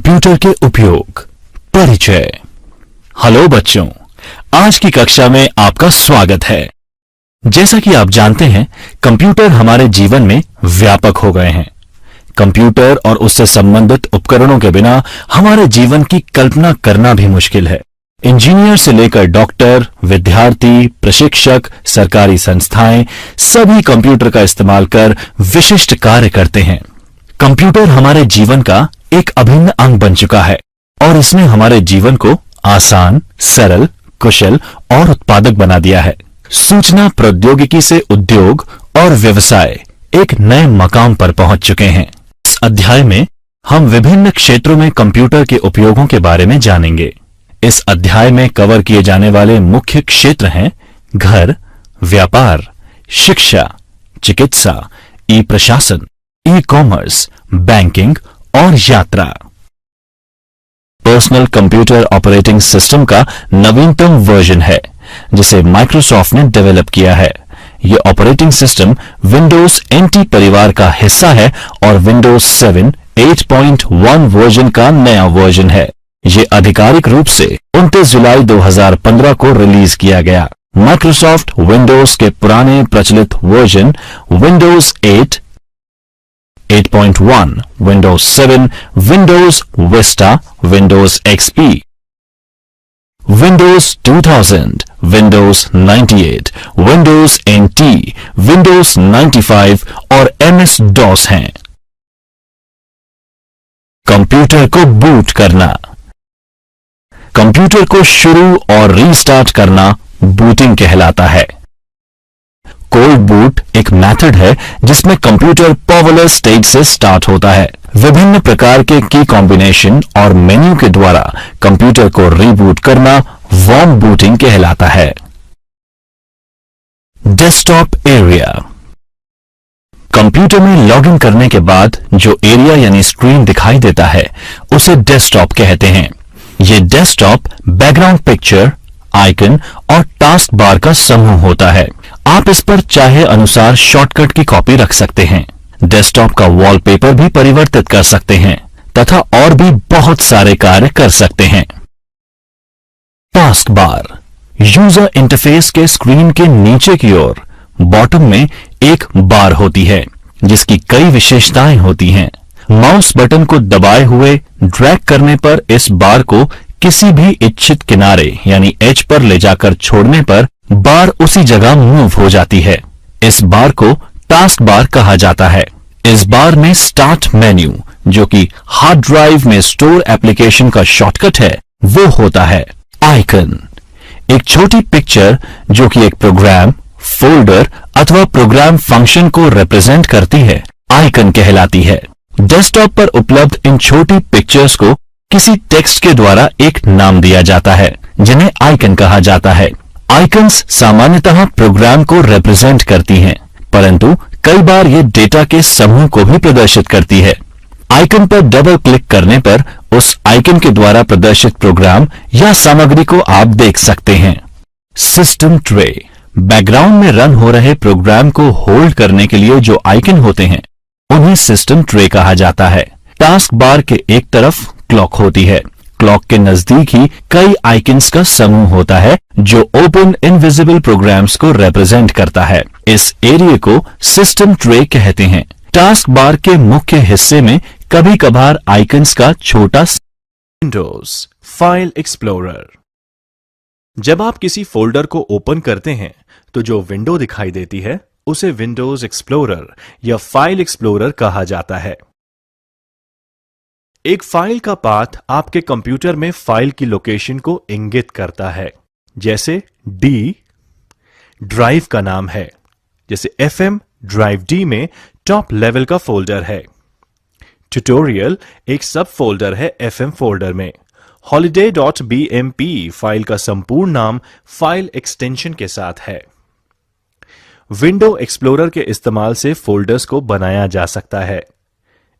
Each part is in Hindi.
कंप्यूटर के उपयोग परिचय। हेलो बच्चों, आज की कक्षा में आपका स्वागत है। जैसा कि आप जानते हैं, कंप्यूटर हमारे जीवन में व्यापक हो गए हैं। कंप्यूटर और उससे संबंधित उपकरणों के बिना हमारे जीवन की कल्पना करना भी मुश्किल है। इंजीनियर से लेकर डॉक्टर, विद्यार्थी, प्रशिक्षक, सरकारी संस्थाएं सभी कंप्यूटर का इस्तेमाल कर विशिष्ट कार्य करते हैं। कंप्यूटर हमारे जीवन का एक अभिन्न अंग बन चुका है और इसने हमारे जीवन को आसान, सरल, कुशल और उत्पादक बना दिया है। सूचना प्रौद्योगिकी से उद्योग और व्यवसाय एक नए मकाम पर पहुंच चुके हैं। इस अध्याय में हम विभिन्न क्षेत्रों में कंप्यूटर के उपयोगों के बारे में जानेंगे। इस अध्याय में कवर किए जाने वाले मुख्य क्षेत्र हैं घर, व्यापार, शिक्षा, चिकित्सा, ई प्रशासन, ई कॉमर्स, बैंकिंग और यात्रा। पर्सनल कंप्यूटर ऑपरेटिंग सिस्टम का नवीनतम वर्जन है जिसे माइक्रोसॉफ्ट ने डेवलप किया है। यह ऑपरेटिंग सिस्टम विंडोज NT परिवार का हिस्सा है और विंडोज 7 8.1 वर्जन का नया वर्जन है। यह आधिकारिक रूप से 29 जुलाई 2015 को रिलीज किया गया। माइक्रोसॉफ्ट विंडोज के पुराने प्रचलित version Windows 8, 8.1, Windows 7, Windows Vista, Windows XP, Windows 2000, Windows 98, Windows NT, Windows 95 और MS-DOS हैं। कंप्यूटर को बूट करना। कंप्यूटर को शुरू और रीस्टार्ट करना बूटिंग कहलाता है। कोल्ड बूट एक मेथड है जिसमें कंप्यूटर पावरलेस स्टेट से स्टार्ट होता है। विभिन्न प्रकार के की कॉम्बिनेशन और मेन्यू के द्वारा कंप्यूटर को रीबूट करना वार्म बूटिंग कहलाता है। Desktop area. कंप्यूटर में लॉगिन करने के बाद जो एरिया यानी स्क्रीन दिखाई देता है उसे डेस्कटॉप कहते हैं। यह डेस्कटॉप बैकग्राउंड पिक्चर, आइकन और टास्क बार का समूह होता है। आप इस पर चाहे अनुसार शॉर्टकट की कॉपी रख सकते हैं। डेस्कटॉप का वॉलपेपर भी परिवर्तित कर सकते हैं तथा और भी बहुत सारे कार्य कर सकते हैं। Task bar. यूजर इंटरफेस के स्क्रीन के नीचे की ओर बॉटम में एक बार होती है जिसकी कई विशेषताएं होती हैं। माउस बटन को दबाए हुए ड्रैग करने पर इस बार को किसी भी इच्छित किनारे यानी एज पर ले जाकर छोड़ने पर बार उसी जगह मूव हो जाती है। इस बार को टास्क बार कहा जाता है। इस बार में स्टार्ट मेन्यू, जो कि हार्ड ड्राइव में स्टोर एप्लीकेशन का शॉर्टकट है, वो होता है। आइकन एक छोटी पिक्चर जो कि एक प्रोग्राम, फोल्डर अथवा प्रोग्राम फंक्शन को रिप्रेजेंट करती है, आइकन कहलाती है। डेस्कटॉप पर उपलब्ध इन छोटी पिक्चर्स को किसी टेक्स्ट के द्वारा एक नाम दिया जाता है जिन्हें आइकन कहा जाता है। आइकन्स सामान्यतः प्रोग्राम को रिप्रेजेंट करती हैं, परंतु कई बार ये डेटा के समूह को भी प्रदर्शित करती है। आइकन पर डबल क्लिक करने पर उस आइकन के द्वारा प्रदर्शित प्रोग्राम या सामग्री को आप देख सकते हैं। सिस्टम ट्रे बैकग्राउंड में रन हो रहे प्रोग्राम को होल्ड करने के लिए जो आइकन होते हैं उन्हें सिस्टम ट्रे कहा जाता है। टास्क बार के एक तरफ क्लॉक होती है। क्लॉक के नजदीक ही कई आइकन्स का समूह होता है जो ओपन इनविजिबल प्रोग्राम्स को रिप्रेजेंट करता है। इस एरिया को सिस्टम ट्रे कहते हैं। टास्क बार के मुख्य हिस्से में कभी कभार आइकन्स का छोटा विंडोज फाइल एक्सप्लोरर। जब आप किसी फोल्डर को ओपन करते हैं तो जो विंडो दिखाई देती है उसे विंडोज एक्सप्लोरर या फाइल एक्सप्लोरर कहा जाता है। एक फाइल का पाथ आपके कंप्यूटर में फाइल की लोकेशन को इंगित करता है। जैसे D ड्राइव का नाम है, जैसे FM ड्राइव D में टॉप लेवल का फोल्डर है। ट्यूटोरियल एक सब फोल्डर है FM फोल्डर में। holiday.bmp फाइल का संपूर्ण नाम फाइल एक्सटेंशन के साथ है। विंडो एक्सप्लोरर के इस्तेमाल से फोल्डर्स को बनाया जा सकता है।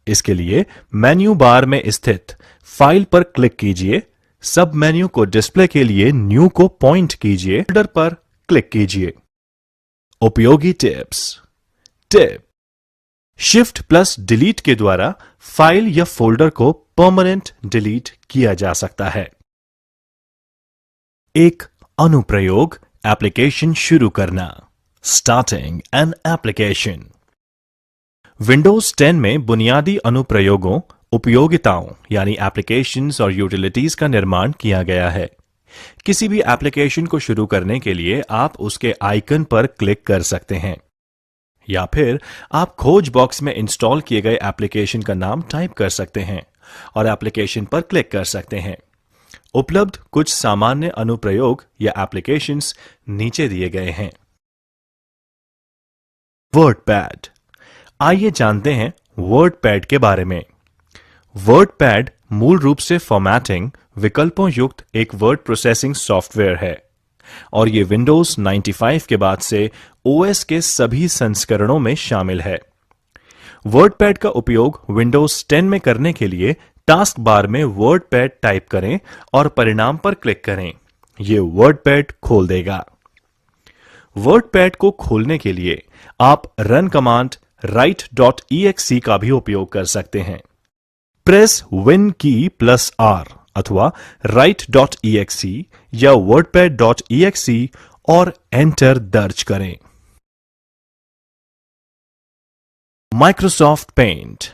इसके लिए मेन्यू बार में स्थित फाइल पर क्लिक कीजिए। सब मेन्यू को डिस्प्ले के लिए न्यू को पॉइंट कीजिए, फोल्डर पर क्लिक कीजिए। उपयोगी tips. Tip shift plus delete के द्वारा फाइल या फोल्डर को परमानेंट डिलीट किया जा सकता है। एक अनुप्रयोग एप्लीकेशन शुरू करना, स्टार्टिंग एन एप्लीकेशन। विंडोज 10 में बुनियादी अनुप्रयोगों, उपयोगिताओं यानी एप्लीकेशंस और यूटिलिटीज का निर्माण किया गया है। किसी भी एप्लीकेशन को शुरू करने के लिए आप उसके आइकन पर क्लिक कर सकते हैं या फिर आप खोज बॉक्स में इंस्टॉल किए गए एप्लीकेशन का नाम टाइप कर सकते हैं और एप्लीकेशन पर क्लिक कर सकते हैं। उपलब्ध कुछ सामान्य अनुप्रयोग या एप्लीकेशंस नीचे दिए गए हैं। वर्डपैड। आइए जानते हैं वर्डपैड के बारे में। वर्डपैड मूल रूप से फॉर्मेटिंग विकल्पों युक्त एक वर्ड प्रोसेसिंग सॉफ्टवेयर है और ये विंडोज 95 के बाद से ओएस के सभी संस्करणों में शामिल है। वर्डपैड का उपयोग विंडोज 10 में करने के लिए टास्क बार में वर्डपैड टाइप करें और परिणाम पर क्लिक करें। यह वर्डपैड खोल देगा। वर्डपैड को खोलने के लिए आप रन कमांड write.exe का भी उपयोग कर सकते हैं। प्रेस विन की प्लस आर अथवा write.exe या wordpad.exe और एंटर दर्ज करें। Microsoft paint.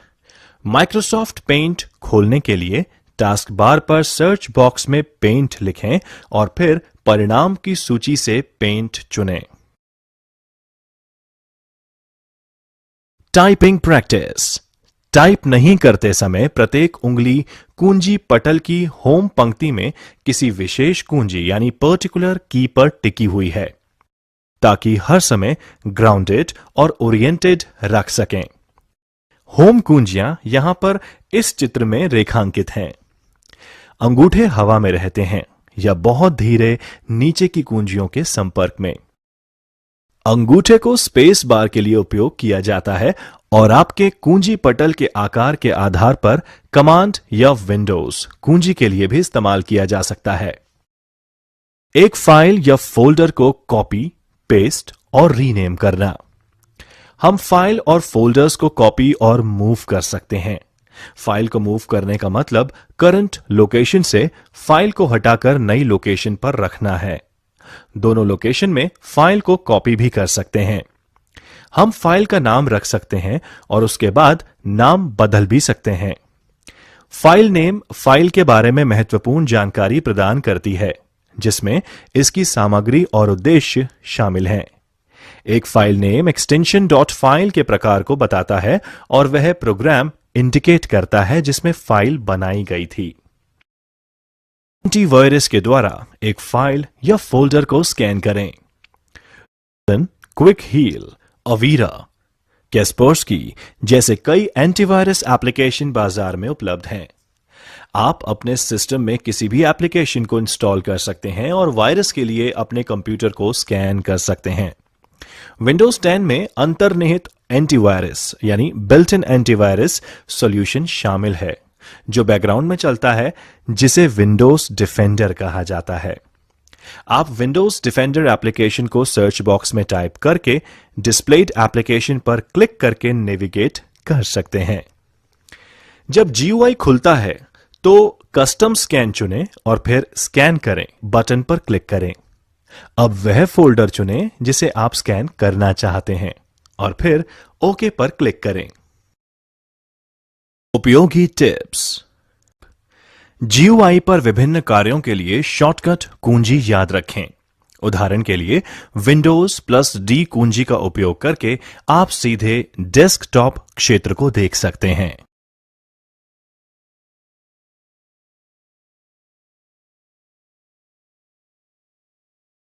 माइक्रोसॉफ्ट पेंट खोलने के लिए टास्क बार पर सर्च बॉक्स में पेंट लिखें और फिर परिणाम की सूची से पेंट चुनें। Typing practice. टाइप नहीं करते समय प्रत्येक उंगली कुंजी पटल की होम पंक्ति में किसी विशेष कुंजी यानी पर्टिकुलर की पर टिकी हुई है ताकि हर समय ग्राउंडेड और ओरिएंटेड रख सकें। होम कुंजियां यहां पर इस चित्र में रेखांकित हैं। अंगूठे हवा में रहते हैं या बहुत धीरे नीचे की कुंजियों के संपर्क में। अंगूठे को स्पेस बार के लिए उपयोग किया जाता है और आपके कुंजी पटल के आकार के आधार पर कमांड या विंडोज कुंजी के लिए भी इस्तेमाल किया जा सकता है। एक फाइल या फोल्डर को कॉपी, पेस्ट और रीनेम करना। हम फाइल और फोल्डर्स को कॉपी और मूव कर सकते हैं। फाइल को मूव करने का मतलब करंट लोकेशन से फाइल को हटाकर नई लोकेशन पर रखना है। दोनों लोकेशन में फाइल को कॉपी भी कर सकते हैं। हम फाइल का नाम रख सकते हैं और उसके बाद नाम बदल भी सकते हैं। फाइल नेम फाइल के बारे में महत्वपूर्ण जानकारी प्रदान करती है, जिसमें इसकी सामग्री और उद्देश्य शामिल हैं। एक file name extension dot file के प्रकार को बताता है और वह प्रोग्राम इंडिकेट करता है जिसमें फाइल बनाई गई थी। एंटीवायरस के द्वारा एक फाइल या फोल्डर को स्कैन करें। क्विक हील, अवीरा, कैस्पर्सकी जैसे कई एंटीवायरस एप्लीकेशन बाजार में उपलब्ध हैं। आप अपने सिस्टम में किसी भी एप्लीकेशन को इंस्टॉल कर सकते हैं और वायरस के लिए अपने कंप्यूटर को स्कैन कर सकते हैं। विंडोज 10 में अंतर्निहित एंटीवायरस यानी बिल्ट इन एंटीवायरस सॉल्यूशन शामिल है जो बैकग्राउंड में चलता है, जिसे विंडोज डिफेंडर कहा जाता है। आप विंडोज डिफेंडर एप्लीकेशन को सर्च बॉक्स में टाइप करके डिस्प्लेड एप्लीकेशन पर क्लिक करके नेविगेट कर सकते हैं। जब GUI खुलता है तो कस्टम स्कैन चुनें और फिर स्कैन करें बटन पर क्लिक करें। अब वह फोल्डर चुनें जिसे आप स्कैन करना चाहते हैं और फिर ओके पर क्लिक करें। उपयोगी टिप्स। GUI पर विभिन्न कार्यों के लिए शॉर्टकट कुंजी याद रखें। उदाहरण के लिए विंडोज +D कुंजी का उपयोग करके आप सीधे डेस्कटॉप क्षेत्र को देख सकते हैं।